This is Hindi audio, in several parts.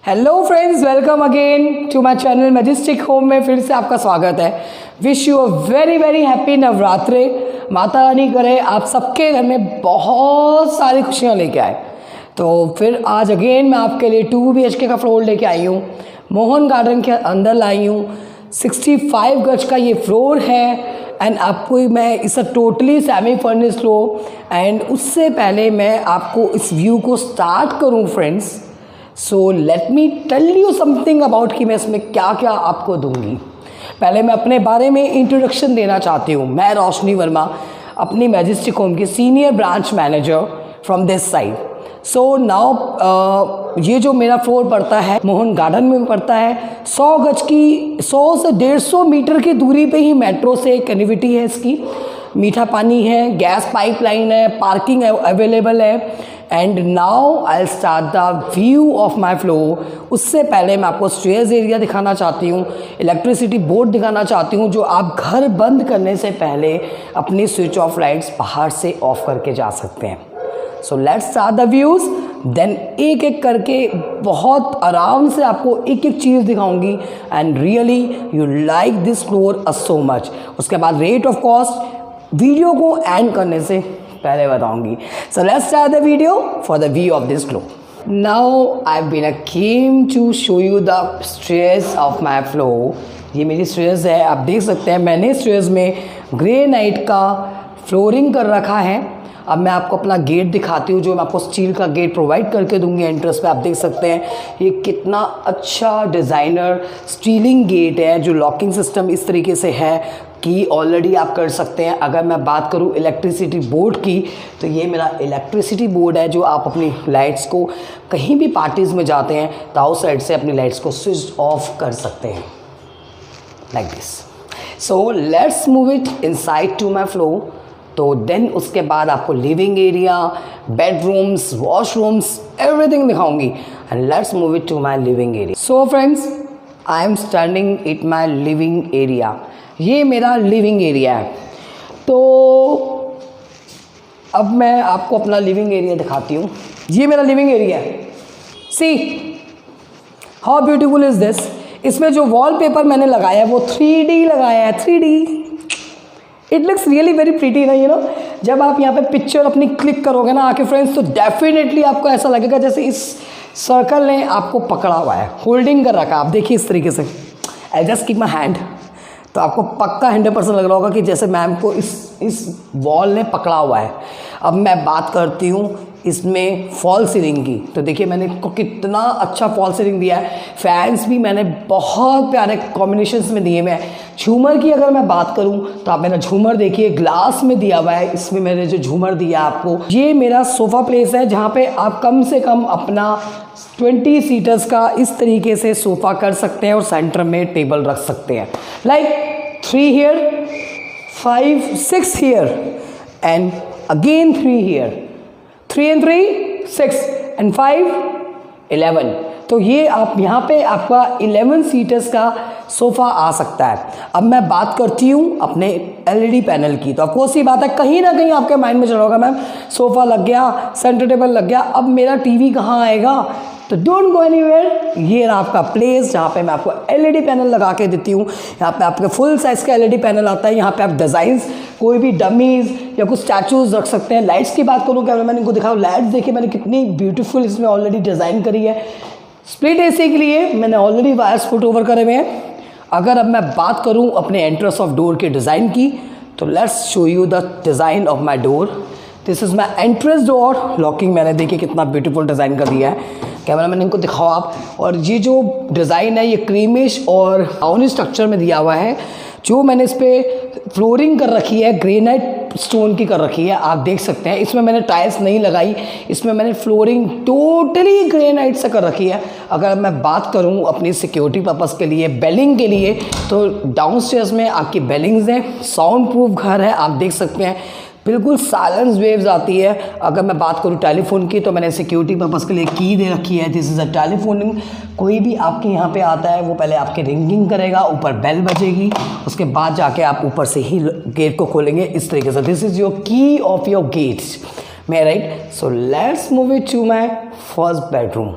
Hello friends, welcome again to my channel majestic home में फिर से आपका स्वागत है। Wish you a very very happy Navratre. माता रानी करे आप सबके घर में बहुत सारी खुशियाँ लेके आए। तो फिर आज अगेन मैं आपके लिए 2 BHK का फ्लोर लेके आई हूँ, मोहन गार्डन के अंदर लाई हूँ। 65 गज का ये फ्लोर है एंड आपको मैं इस totally semi furnished floor. And उससे पहले मैं आपको इस व्यू को स्टार्ट करूँ friends, so let me tell you something about कि मैं इसमें क्या क्या आपको दूंगी। पहले मैं अपने बारे में इंट्रोडक्शन देना चाहती हूँ। मैं रोशनी वर्मा, अपनी मैजेस्टिक होम की senior branch manager from this side. So now ये जो मेरा फ्लोर पड़ता है मोहन गार्डन में पड़ता है। 100 गज की 100 से 150 मीटर की दूरी पे ही मेट्रो से कनेक्टिविटी है इसकी। मीठा पानी है, गैस पाइपलाइन है, पार्किंग अवेलेबल है। And now I start the view of my floor. उससे पहले मैं आपको स्टेयर्स एरिया दिखाना चाहती हूँ, इलेक्ट्रिसिटी बोर्ड दिखाना चाहती हूँ, जो आप घर बंद करने से पहले अपनी स्विच ऑफ लाइट्स बाहर से ऑफ करके जा सकते हैं। So let's start the views. Then एक एक करके बहुत आराम से आपको एक एक चीज़ दिखाऊंगी and really you like this floor so much. उसके बाद रेट ऑफ कॉस्ट वीडियो को एंड करने से पहले बताऊंगी। So let's start the video for the view of this floor. Now I been came to show you the stairs of my floor. ये मेरी स्टेयर्स है, आप देख सकते हैं मैंने स्टेयर्स में ग्रेनाइट का फ्लोरिंग कर रखा है। अब मैं आपको अपना गेट दिखाती हूँ, जो मैं आपको स्टील का गेट प्रोवाइड करके दूंगी एंट्रेंस पे। आप देख सकते हैं ये कितना अच्छा डिज़ाइनर स्टीलिंग गेट है, जो लॉकिंग सिस्टम इस तरीके से है कि ऑलरेडी आप कर सकते हैं। अगर मैं बात करूँ इलेक्ट्रिसिटी बोर्ड की, तो ये मेरा इलेक्ट्रिसिटी बोर्ड है, जो आप अपनी लाइट्स को कहीं भी पार्टीज़ में जाते हैं तो आउट साइड से अपनी लाइट्स को स्विच ऑफ कर सकते हैं like this. So let's move it inside to my floor. तो देन उसके बाद आपको living area, bedrooms, washrooms, everything दिखाऊंगी। And let's move it to my living area. So friends, I am standing it my living area. ये मेरा लिविंग एरिया है। तो अब मैं आपको अपना लिविंग एरिया दिखाती हूँ। ये मेरा लिविंग एरिया है। See how beautiful is this. इसमें जो वॉलपेपर मैंने लगाया है वो 3D लगाया है, 3D। It looks really very pretty ना, यू नो। जब आप यहाँ पे पिक्चर अपनी क्लिक करोगे ना आके फ्रेंड्स, तो डेफिनेटली आपको ऐसा लगेगा जैसे इस सर्कल ने आपको पकड़ा हुआ है, होल्डिंग कर रखा है। आप देखिए इस तरीके से, I just keep my hand, तो आपको पक्का 100% लग रहा होगा कि जैसे मैम को इस वॉल ने पकड़ा हुआ है। अब मैं बात करती हूँ इसमें फॉल सीलिंग की। तो देखिए मैंने इसको कितना अच्छा फॉल सीलिंग दिया है। फैंस भी मैंने बहुत प्यारे कॉम्बिनेशंस में दिए हुए हैं। झूमर की अगर मैं बात करूं तो आप मेरा झूमर देखिए ग्लास में दिया हुआ है। इसमें मैंने जो झूमर दिया आपको, ये मेरा सोफ़ा प्लेस है, जहाँ पे आप कम से कम अपना 20 सीटर्स का इस तरीके से सोफ़ा कर सकते हैं और सेंटर में टेबल रख सकते हैं। Like 3 here, 5, 6 here and again 3 here, 3 and 3, 6 and 5, 11। तो ये आप यहाँ पे आपका 11 सीटर्स का सोफ़ा आ सकता है। अब मैं बात करती हूँ अपने LED पैनल की। तो ऑफकोर्स ये बात है, कहीं ना कहीं आपके माइंड में चल रहा होगा मैम सोफ़ा लग गया, सेंटर टेबल लग गया, अब मेरा टीवी कहाँ आएगा? तो डोंट गो एनीवेयर। ये रहा आपका प्लेस जहाँ पे मैं आपको LED पैनल लगा के देती हूँ। यहाँ पे आपके फुल साइज़ का LED पैनल आता है। यहाँ पे आप डिज़ाइंस, कोई भी डमीज़ या कुछ स्टैचूज़ रख सकते हैं। लाइट्स की बात करूँ, कैमरा मैंने इनको दिखाऊँ, लाइट्स देखिए मैंने कितनी ब्यूटीफुल इसमें ऑलरेडी डिज़ाइन करी है। स्प्लिट AC के लिए मैंने ऑलरेडी वायर्स फुट ओवर करे हुए हैं। अगर अब मैं बात करूँ अपने एंट्रेंस ऑफ डोर के डिज़ाइन की, तो let's show you the design of my door. This is my entrance door. Locking मैंने देखिए कितना ब्यूटीफुल डिज़ाइन कर दिया है। कैमरा मैंने इनको दिखाओ आप। और ये जो डिज़ाइन है ये क्रीमिश और ब्राउन स्ट्रक्चर में दिया हुआ है। जो मैंने इस पर फ्लोरिंग कर रखी है ग्रेनाइट स्टोन की कर रखी है, आप देख सकते हैं। इसमें मैंने टाइल्स नहीं लगाई, इसमें मैंने फ्लोरिंग टोटली ग्रेनाइट से कर रखी है। अगर मैं बात करूं अपनी सिक्योरिटी पर्पज़ के लिए, बेलिंग के लिए, तो डाउनस्टेयर्स में आपकी बेलिंग्स हैं। साउंड प्रूफ घर है, आप देख सकते हैं, बिल्कुल साइलेंस वेव्स आती है। अगर मैं बात करूँ टेलीफोन की, तो मैंने सिक्योरिटी पर्पज़ के लिए की दे रखी है। This is a telephoning. कोई भी आपके यहाँ पे आता है वो पहले आपके रिंगिंग करेगा, ऊपर बेल बजेगी, उसके बाद जाके आप ऊपर से ही गेट को खोलेंगे इस तरीके से। This is your key of your gates में, right. So let's move it to my first bedroom.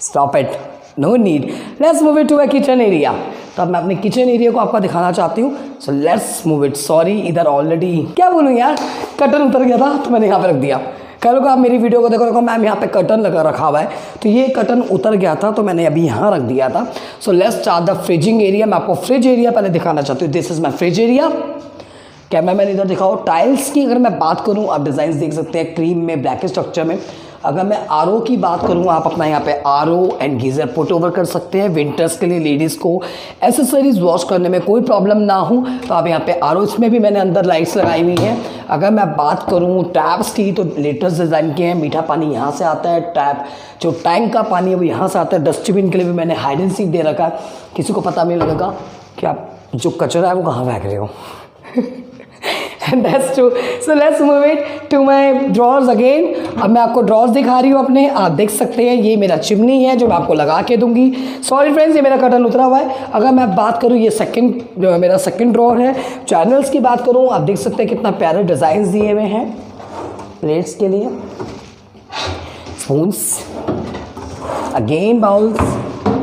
Stop it. No need. Let's move it to my kitchen area. तो अब मैं अपने किचन एरिया को आपको दिखाना चाहती हूँ। So let's move it. Sorry, इधर ऑलरेडी क्या बोलूँ यार, कर्टन उतर गया था तो मैंने यहाँ पे रख दिया। कल को आप मेरी वीडियो को देखो मैम यहाँ पे कर्टन लगा रखा हुआ है, तो ये कर्टन उतर गया था तो मैंने अभी यहाँ रख दिया था। सो let's start the freezing area. मैं आपको फ्रिज एरिया पहले दिखाना चाहती हूँ। This is my fridge area. Camera man इधर दिखाओ। टाइल्स की अगर मैं बात करूँ, आप डिज़ाइन देख सकते हैं क्रीम में, ब्लैक स्ट्रक्चर में। अगर मैं आरओ की बात करूँ, आप अपना यहाँ पे RO and geyser put over कर सकते हैं। विंटर्स के लिए लेडीज़ को एसेसरीज वॉश करने में कोई प्रॉब्लम ना हो तो आप यहाँ पे आरओ, इसमें भी मैंने अंदर लाइट्स लगाई हुई हैं। अगर मैं बात करूँ टैप्स की, तो लेटेस्ट डिज़ाइन के हैं। मीठा पानी यहाँ से आता है, टैप जो टैंक का पानी है वो यहाँ से आता है। डस्टबिन के लिए भी मैंने हाइड एंड सीक दे रखा है, किसी को पता नहीं लगेगा कि आप जो कचरा है वो कहाँ फेंक रहे हो। And that's true. So let's move it to my drawers again. अब मैं आपको ड्रॉर्स दिखा रही हूँ अपने। आप देख सकते हैं ये मेरा चिमनी है जो मैं आपको लगा के दूंगी। सॉरी फ्रेंड्स, ये मेरा कर्टन उतरा हुआ है। अगर मैं बात करूँ, ये मेरा सेकंड ड्रॉर है। चैनल्स की बात करूँ, आप देख सकते हैं कितना प्यारे डिज़ाइंस दिए हुए हैं प्लेट्स के लिए। Spoons, again bowls,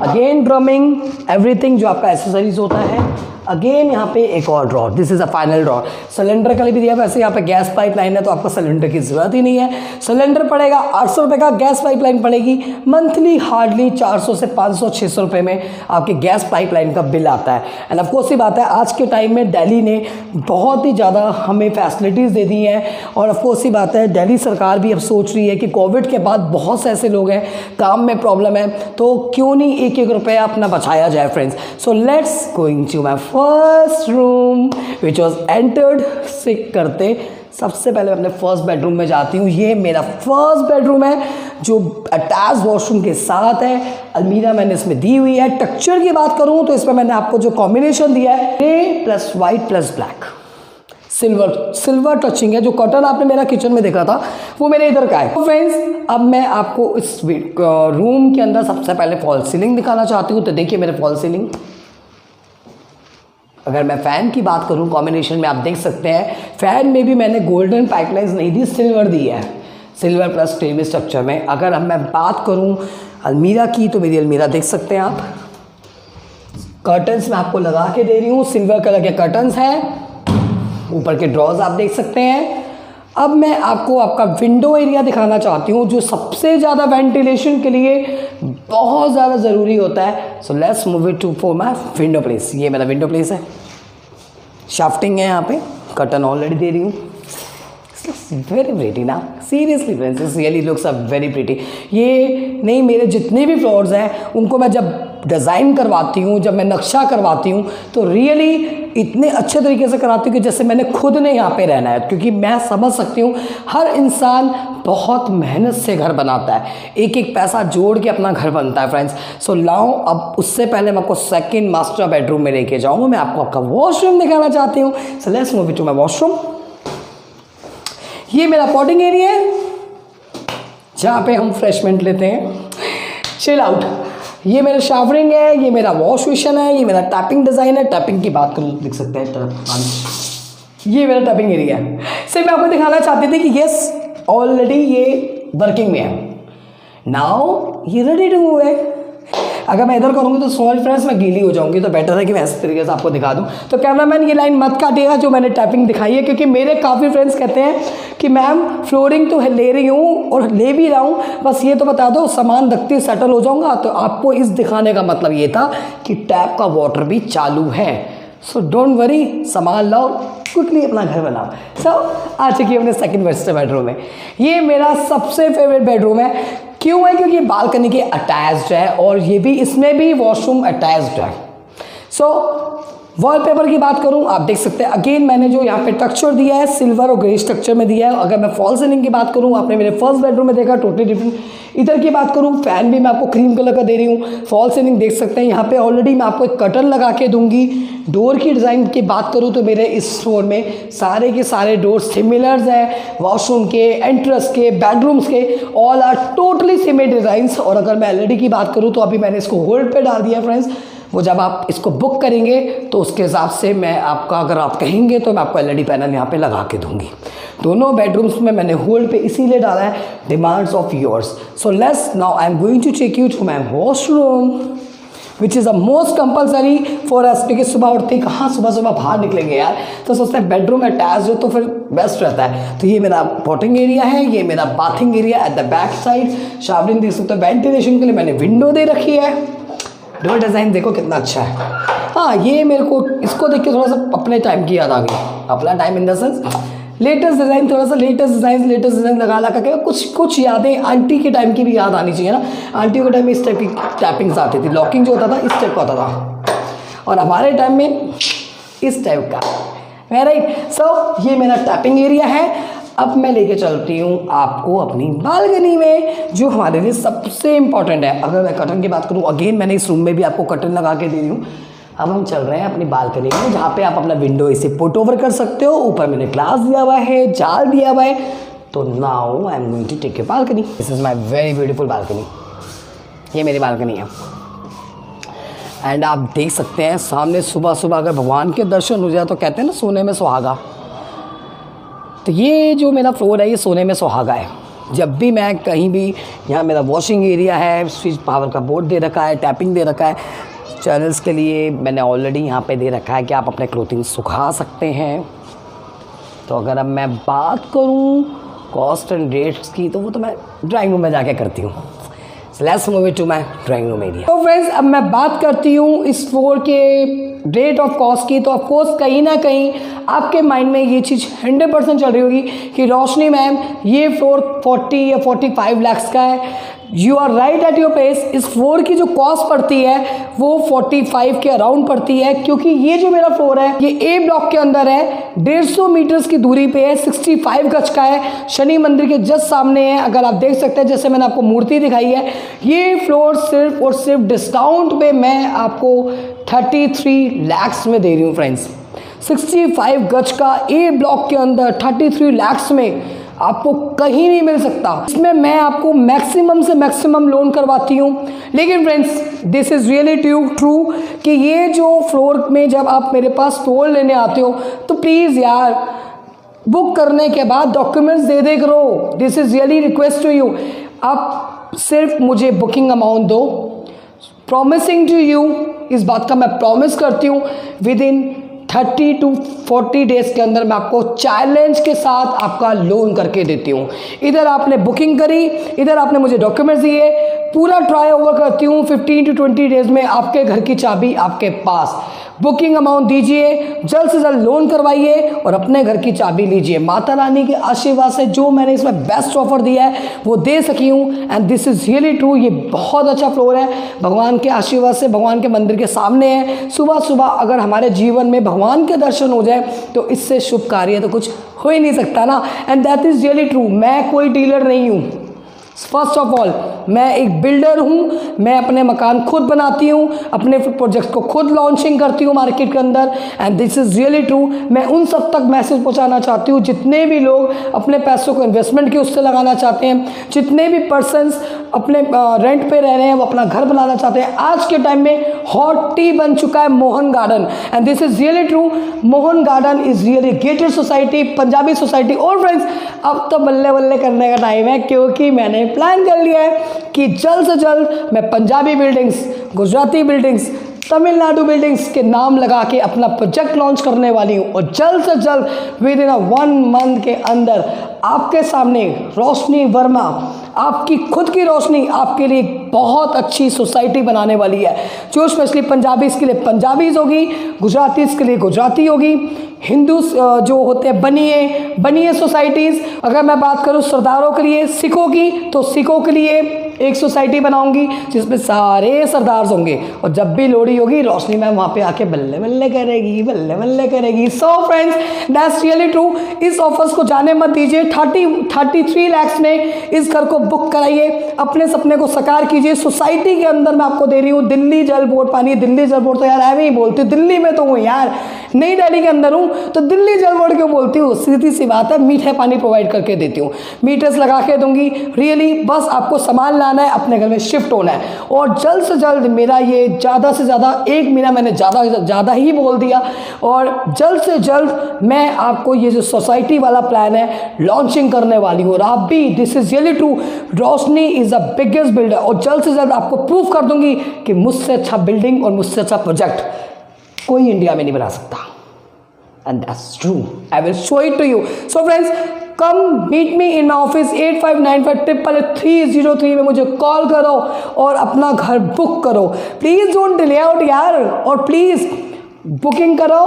again drumming, everything जो आपका एसेसरीज होता है। अगेन यहाँ पे एक और drawer, this is a final drawer. Cylinder का लिए भी दिया, वैसे यहाँ पे गैस पाइपलाइन है तो आपको सिलेंडर की जरूरत ही नहीं है। सिलेंडर पड़ेगा 800 रुपये का, गैस पाइपलाइन पड़ेगी मंथली हार्डली 400 से 500-600 रुपये में आपके गैस पाइपलाइन का बिल आता है। एंड ऑफकोर्स ही बात है, आज के टाइम में दिल्ली ने बहुत ही ज़्यादा हमें फैसिलिटीज़ दे दी हैं। और ऑफकोर्स ही बात है, दिल्ली सरकार भी अब सोच रही है कि कोविड के बाद बहुत से ऐसे लोग हैं काम में प्रॉब्लम है, तो क्यों नहीं एक एक रुपया अपना बचाया जाए friends. So let's going to my first room which was entered से करते। सबसे पहले मैं अपने फर्स्ट बेडरूम में जाती हूँ। ये मेरा फर्स्ट बेडरूम है जो अटैच वॉशरूम के साथ है। अलमीरा मैंने इसमें दी हुई है। टेक्सचर की बात करूँ तो इसमें मैंने आपको जो कॉम्बिनेशन दिया है, grey plus white plus black, silver touching है। जो कर्टन आपने मेरा किचन में देखा था वो मेरे इधर का है। तो फ्रेंड्स, अब मैं आपको इस रूम के अंदर सबसे पहले फॉल सीलिंग दिखाना चाहती हूँ। तो देखिए मेरे फॉल सीलिंग। अगर मैं फ़ैन की बात करूं, कॉम्बिनेशन में आप देख सकते हैं फ़ैन में भी मैंने गोल्डन पाइपलाइंस नहीं दी, सिल्वर दी है, सिल्वर प्लस स्टेम स्ट्रक्चर में। अगर अब मैं बात करूं अलमीरा की, तो मेरी अलमीरा देख सकते हैं आप। कर्टन्स मैं आपको लगा के दे रही हूँ, सिल्वर कलर के कर्टन्स हैं। ऊपर के ड्रॉर्स आप देख सकते हैं। अब मैं आपको आपका विंडो एरिया दिखाना चाहती हूँ, जो सबसे ज़्यादा वेंटिलेशन के लिए बहुत ज़्यादा ज़रूरी होता है। So let's move it to for my window place. ये मेरा विंडो प्लेस है। शाफ्टिंग है यहाँ पे, कर्टन ऑलरेडी दे रही हूँ। वेरी प्रीटी ना, seriously friends, this really looks are very pretty. ये नहीं, मेरे जितने भी फ्लोर्स हैं उनको मैं जब डिज़ाइन करवाती हूँ, जब मैं नक्शा करवाती हूँ, तो रियली इतने अच्छे तरीके से कराती हूँ कि जैसे मैंने खुद ने यहाँ पे रहना है। क्योंकि मैं समझ सकती हूँ हर इंसान बहुत मेहनत से घर बनाता है, एक एक पैसा जोड़ के अपना घर बनता है फ्रेंड्स। सो लाओ, अब उससे पहले मैं आपको सेकंड मास्टर बेडरूम में लेके जाऊँगा। मैं आपको आपका वॉशरूम दिखाना चाहती हूँ। So let's move to my washroom. ये मेरा पॉटिंग एरिया है जहाँ पे हम फ्रेशमेंट लेते हैं, चिल आउट। ये मेरा शावरिंग है, ये मेरा वॉश बेसिन है, ये मेरा टैपिंग डिज़ाइन है। टैपिंग की बात करूँ, देख सकते हैं ये मेरा टैपिंग एरिया है। सिर्फ मैं आपको दिखाना चाहती थी कि यस ऑलरेडी ये वर्किंग में है। नाउ ये रेडी टू मूव है। अगर मैं इधर करूँगी तो सॉरी फ्रेंड्स मैं गीली हो जाऊँगी, तो बेटर है कि मैं इस तरीके से आपको दिखा दूँ। तो कैमरामैन ये लाइन मत काटिएगा जो मैंने टैपिंग दिखाई है, क्योंकि मेरे काफ़ी फ्रेंड्स कहते हैं कि मैम फ्लोरिंग तो ले रही हूँ और ले भी रहा हूँ, बस ये तो बता दो सामान रखती सेटल हो जाऊँगा। तो आपको इस दिखाने का मतलब ये था कि टैप का वाटर भी चालू है। सो डोंट वरी, सामान लाओ, क्विकली अपना घर बनाओ। सो आ चुकी है अपने सेकंड मास्टर बेडरूम में। ये मेरा सबसे फेवरेट बेडरूम है। क्यों है? क्योंकि बालकनी के अटैच्ड है और ये भी, इसमें भी वॉशरूम अटैच्ड है। सो वॉलपेपर की बात करूं, आप देख सकते हैं अगेन मैंने जो यहाँ पे टेक्सचर दिया है सिल्वर और ग्रे टेक्सचर में दिया है। अगर मैं फॉल सीलिंग की बात करूं, आपने मेरे फर्स्ट बेडरूम में देखा टोटली डिफरेंट। इधर की बात करूं, फैन भी मैं आपको क्रीम कलर का दे रही हूँ। फॉल सीलिंग देख सकते हैं, यहाँ पे ऑलरेडी मैं आपको एक कर्टन लगा के दूंगी। डोर की डिज़ाइन की बात करूँ तो मेरे इस फ्लोर में सारे के सारे डोर सिमिलर्स हैं। वॉशरूम के, एंट्रेंस के, बेडरूम्स के, all are totally similar designs. और अगर मैं एलईडी की बात करूँ तो अभी मैंने इसको होल्ड पे डाल दिया फ्रेंड्स। वो जब आप इसको बुक करेंगे तो उसके हिसाब से मैं आपका, अगर आप कहेंगे तो मैं आपको एलईडी पैनल यहाँ पे लगा के दूंगी। दोनों बेडरूम्स में मैंने होल्ड पे इसीलिए डाला है, demands of yours. So let's now I am going to take you to my washroom which is a most compulsory for us, क्योंकि सुबह उठते ही कहाँ सुबह सुबह बाहर निकलेंगे यार, तो सोचते हैं बेडरूम अटैच हो तो फिर बेस्ट रहता है। तो ये मेरा वॉटिंग एरिया है, ये मेरा bathing area at the back side. Showering देख सकते हो, वेंटिलेशन के लिए मैंने विंडो दे रखी है। डोर डिज़ाइन देखो कितना अच्छा है। हाँ, ये मेरे को इसको देख के थोड़ा सा अपने टाइम की याद आ गई। अपना time in the sense latest design, थोड़ा सा लेटेस्ट डिज़ाइन लगा के कुछ यादें आंटी के टाइम की भी याद आनी चाहिए ना। आंटी के टाइम में इस टाइप की टैपिंग्स आती थी, लॉकिंग जो होता था इस टाइप का होता था, और हमारे टाइम में इस टाइप का। राइट, सो ये मेरा टैपिंग एरिया है। अब मैं लेके चलती हूँ आपको अपनी बालकनी में, जो हमारे लिए सबसे इम्पॉर्टेंट है। अगर मैं कर्टन की बात करूँ, अगेन मैंने इस रूम में भी आपको कर्टन लगा के दे रही हूँ। अब हम चल रहे हैं अपनी बालकनी में, जहाँ पे आप अपना विंडो इसे पुट ओवर कर सकते हो। ऊपर मैंने ग्लास दिया हुआ है, जाल दिया हुआ है। तो now I am going to take a balcony. This is my very beautiful balcony. ये मेरी बालकनी है एंड आप देख सकते हैं सामने सुबह सुबह अगर भगवान के दर्शन हो जाए तो कहते हैं ना सोने में सुहागा। तो ये जो मेरा फ्लोर है ये सोने में सुहागा है। जब भी मैं कहीं भी, यहाँ मेरा वॉशिंग एरिया है, स्विच पावर का बोर्ड दे रखा है, टैपिंग दे रखा है, चैनल्स के लिए मैंने ऑलरेडी यहाँ पे दे रखा है कि आप अपने क्लोथिंग सुखा सकते हैं। तो अगर अब मैं बात करूँ कॉस्ट एंड रेट्स की, तो वो तो मैं ड्राइंग रूम में जाके करती हूँ। Let's move it to my drawing room area. तो फ्रेंड्स, अब मैं बात करती हूँ इस फ्लोर के रेट ऑफ कॉस्ट की। तो ऑफकोर्स कहीं ना कहीं आपके माइंड में ये चीज़ 100% चल रही होगी कि रोशनी मैम ये फ्लोर 40 या 45 लाख का है। You are right at your place. इस फ्लोर की जो कॉस्ट पड़ती है वो 45 के अराउंड पड़ती है, क्योंकि ये जो मेरा फ्लोर है ये ए ब्लॉक के अंदर है, 150 मीटर्स की दूरी पे है, 65 गज का है, शनि मंदिर के जस्ट सामने है। अगर आप देख सकते हैं, जैसे मैंने आपको मूर्ति दिखाई है, ये फ्लोर सिर्फ और सिर्फ डिस्काउंट पे मैं आपको 33 लाख में दे रही हूँ फ्रेंड्स। 65 गज का ए ब्लॉक के अंदर 33 लाख में आपको कहीं नहीं मिल सकता। इसमें मैं आपको मैक्सिमम से मैक्सिमम लोन करवाती हूँ। लेकिन friends, this is really true कि ये जो फ्लोर में जब आप मेरे पास फ्लोर लेने आते हो तो प्लीज़ यार बुक करने के बाद डॉक्यूमेंट्स दे करो। This is really request to you. आप सिर्फ मुझे बुकिंग अमाउंट दो। प्रॉमिसिंग टू यू, इस बात का मैं प्रॉमिस करती हूँ, विद इन 30 to 40 डेज के अंदर मैं आपको चैलेंज के साथ आपका लोन करके देती हूँ। इधर आपने बुकिंग करी, इधर आपने मुझे डॉक्यूमेंट्स दिए, पूरा ट्राई ओवर करती हूँ। 15 to 20 डेज में आपके घर की चाबी आपके पास। बुकिंग अमाउंट दीजिए, जल्द से जल्द लोन करवाइए और अपने घर की चाबी लीजिए। माता रानी के आशीर्वाद से जो मैंने इसमें बेस्ट ऑफर दिया है वो दे सकी हूँ, and this is really true. ये बहुत अच्छा फ्लोर है, भगवान के आशीर्वाद से, भगवान के मंदिर के सामने है। सुबह सुबह अगर हमारे जीवन में भगवान के दर्शन हो जाए तो इससे शुभ कार्य तो कुछ हो ही नहीं सकता ना, and that is really true. मैं कोई डीलर नहीं हूँ। फर्स्ट ऑफ ऑल मैं एक बिल्डर हूँ। मैं अपने मकान खुद बनाती हूँ, अपने प्रोजेक्ट को खुद लॉन्चिंग करती हूँ मार्केट के अंदर, and this is really true. मैं उन सब तक मैसेज पहुँचाना चाहती हूँ जितने भी लोग अपने पैसों को इन्वेस्टमेंट के उससे लगाना चाहते हैं, जितने भी पर्सन्स अपने रेंट पे रह रहे हैं, वो अपना घर बनाना चाहते हैं। आज के टाइम में हॉट टी बन चुका है Mohan garden, and this is really true. Mohan garden is really gated society, Punjabi society. और फ्रेंड्स, अब तो बल्ले बल्ले करने का टाइम है, क्योंकि मैंने प्लान कर लिया है कि जल्द से जल्द मैं Punjabi buildings, Gujarati buildings, Tamil Nadu buildings के नाम लगा के अपना प्रोजेक्ट लॉन्च करने वाली हूँ। और जल्द से जल्द विद इन 1 मंथ के अंदर आपके सामने रोशनी वर्मा, आपकी खुद की रोशनी, आपके लिए बहुत अच्छी सोसाइटी बनाने वाली है, जो स्पेशली पंजाबीज़ के लिए पंजाबीज़ होगी, गुजरातीज़ के लिए गुजराती होगी, हिंदू जो होते हैं बनिए सोसाइटीज़। अगर मैं बात करूँ सरदारों के लिए, सिखों की, तो सिखों के लिए एक सोसाइटी बनाऊंगी जिसमें सारे सरदार होंगे, और जब भी लोहड़ी होगी रोशनी मैम वहाँ पे आके बल्ले बल्ले करेगी। So friends, that's really true. इस ऑफर्स को जाने मत दीजिए। 33 लाख में इस घर को बुक कराइए, अपने सपने को साकार कीजिए। सोसाइटी के अंदर मैं आपको दे रही हूँ दिल्ली जल बोर्ड पानी। दिल्ली जल बोर्ड तो यार ऐਵੇਂ ही बोलती हूँ, दिल्ली में तो हूँ यार। नई दिल्ली के अंदर हूँ तो दिल्ली जल बोर्ड क्यों बोलती हूँ, सीधी सी बात है, मीठे पानी प्रोवाइड करके देती हूँ, मीटर्स लगा के दूंगी। रियली बस आपको सामान लाना है, अपने घर में शिफ्ट होना है। और जल्द से जल्द मेरा ये ज़्यादा से ज़्यादा 1 महीना मैंने ज़्यादा ही बोल दिया, और जल्द से जल्द मैं आपको ये जो सोसाइटी वाला प्लान है लॉन्चिंग करने वाली हूँ। और आप भी, this is really true, Roshni is the biggest builder, और जल्द से जल्द आपको प्रूफ कर दूंगी कि मुझसे अच्छा बिल्डिंग और मुझसे अच्छा प्रोजेक्ट कोई इंडिया में नहीं बना सकता। And that's true, I will show it to you. So friends, come meet me in my office 8595 में मुझे कॉल करो और अपना घर बुक करो। प्लीज डोंट डिले आउट यार, और प्लीज बुकिंग करो,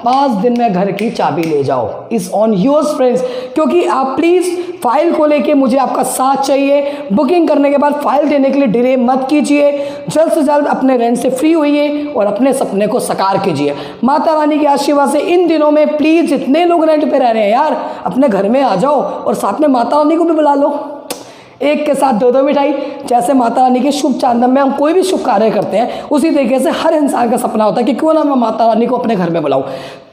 5 दिन में घर की चाबी ले जाओ। इज ऑन योर्स फ्रेंड्स, क्योंकि आप प्लीज फाइल को लेके मुझे आपका साथ चाहिए। बुकिंग करने के बाद फाइल देने के लिए डिले मत कीजिए। जल्द से जल्द अपने रेंट से फ्री होइए और अपने सपने को साकार कीजिए। माता रानी के आशीर्वाद से इन दिनों में प्लीज, जितने लोग रेंट पे रह रहे हैं यार, अपने घर में आ जाओ और साथ में माता रानी को भी बुला लो, एक के साथ 2 मिठाई। जैसे माता रानी के शुभ चांदन में हम कोई भी शुभ कार्य करते हैं, उसी तरीके से हर इंसान का सपना होता है कि क्यों ना मैं माता रानी को अपने घर में बुलाऊं।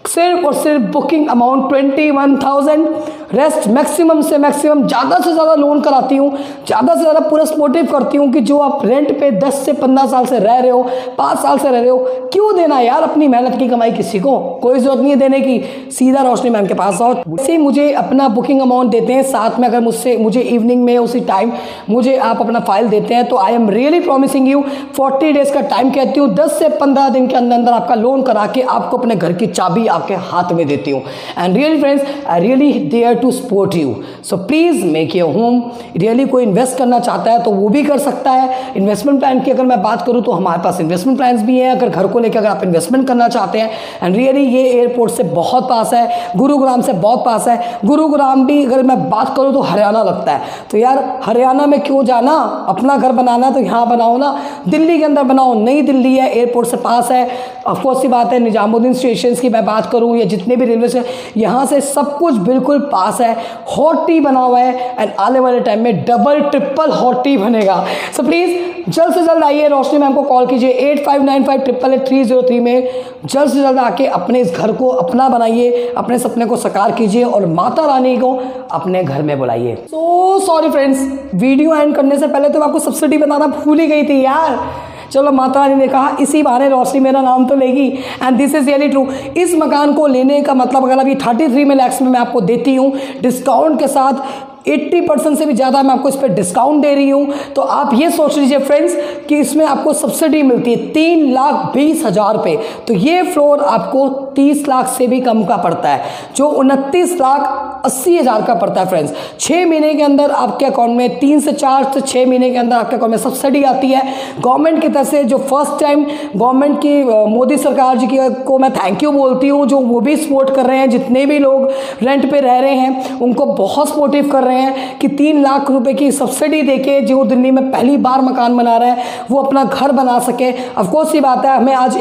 सिर्फ और सिर्फ बुकिंग अमाउंट 21,000, रेस्ट मैक्सिमम से मैक्सिमम, ज़्यादा से ज़्यादा लोन कराती हूँ, ज़्यादा से ज़्यादा पूरा सपोर्टिव करती हूँ कि जो आप रेंट पे 10 से 15 साल से रह रहे हो, 5 साल से रह रहे हो, क्यों देना यार अपनी मेहनत की कमाई किसी को, कोई ज़रूरत नहीं है देने की। सीधा रोशनी मैम के पास आओ, वैसे मुझे अपना बुकिंग अमाउंट देते हैं, साथ में अगर मुझे इवनिंग में उसी टाइम मुझे आप अपना फाइल देते हैं तो I am really promising you 40 days का टाइम कहती हूँ, 10 से 15 दिन के अंदर अंदर आपका लोन करा के आपको अपने घर की चाबी आपके हाथ में देती हूँ। And really friends, I really there to support you, so please make your home. Really कोई इन्वेस्ट करना चाहता है तो वो भी कर सकता है। इन्वेस्टमेंट प्लान की अगर मैं बात करूँ तो हमारे पास इन्वेस्टमेंट प्लान्स भी हैं, अगर घर को लेकर अगर आप इन्वेस्टमेंट करना चाहते हैं। एंड रियली ये एयरपोर्ट से बहुत पास है, गुरुग्राम से बहुत पास है। गुरुग्राम भी अगर मैं बात करूँ तो हरियाणा लगता है, तो यार हरियाणा में क्यों जाना, अपना घर बनाना तो यहाँ बनाओ ना, दिल्ली के अंदर बनाओ। नई दिल्ली है, एयरपोर्ट से पास है, ऑफकोर्स सी बात है। निजामुद्दीन स्टेशन की मैं बात करूँ या जितने भी रेलवे स्टेशन, यहाँ से सब कुछ बिल्कुल पास है। हॉट टी बना हुआ है, एंड आने वाले टाइम में डबल ट्रिपल हॉट टी बनेगा। सो प्लीज़ जल्द से जल्द आइए, रोशनी मैम को कॉल कीजिए 8595888303 में। जल्द से जल्द आके अपने इस घर को अपना बनाइए, अपने सपने को साकार कीजिए और माता रानी को अपने घर में बुलाइए। So sorry friends, video and करने से पहले तो मैं आपको सब्सिडी बताना भूल ही गई थी यार। चलो माता रानी ने कहा इसी बहाने रोशनी मेरा नाम तो लेगी, and this is really true. इस मकान को लेने का मतलब, अगर अभी 33 लाख में मैं आपको देती हूँ डिस्काउंट के साथ, 80% से भी ज़्यादा मैं आपको इस पर डिस्काउंट दे रही हूँ, तो आप ये सोच लीजिए फ्रेंड्स कि इसमें आपको सब्सिडी मिलती है 3,20,000 रुपये। तो ये फ्लोर आपको 30 लाख से भी कम का पड़ता है, जो 29,80,000 का पड़ता है फ्रेंड्स। 6 महीने के अंदर आपके अकाउंट में 3 से 4 से 6 महीने के अंदर आपके अकाउंट में सब्सिडी आती है गवर्नमेंट की तरफ से, जो फर्स्ट टाइम गवर्नमेंट की मोदी सरकार जी की को मैं थैंक यू बोलती हूँ, जो वो भी सपोर्ट कर रहे हैं। जितने भी लोग रेंट पे रह रहे हैं उनको बहुत सपोर्टिव कर रहे हैं कि 3 लाख रुपए की सब्सिडी देके जो दिल्ली में पहली बार मकान बना रहा है वो अपना घर बना सके। ऑफकोर्स ये बात है, हमें आज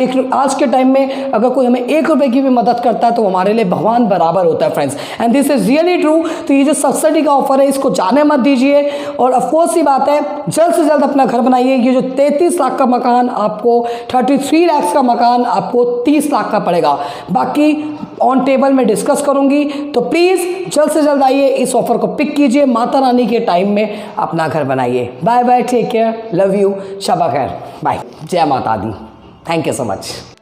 के टाइम में अगर कोई हमें 1 रुपए की भी मदद करता है तो हमारे लिए भगवान बराबर होता है friends, and this is really true. तो ये जो सब्सिडी का ऑफर है इसको जाने मत दीजिए, और ऑफकोर्स ये बात है जल्द से जल्द अपना घर बनाइए। ये जो 33 लाख का मकान आपको 33 लाख का मकान आपको 30 लाख का पड़ेगा, बाकी ऑन टेबल में डिस्कस करूंगी। तो प्लीज जल्द से जल्द आइए, इस ऑफर को पिक कीजिए, माता रानी के टाइम में अपना घर बनाइए। Bye bye, take care, love you, शबा खैर, बाय, जय माता दी, थैंक यू सो मच।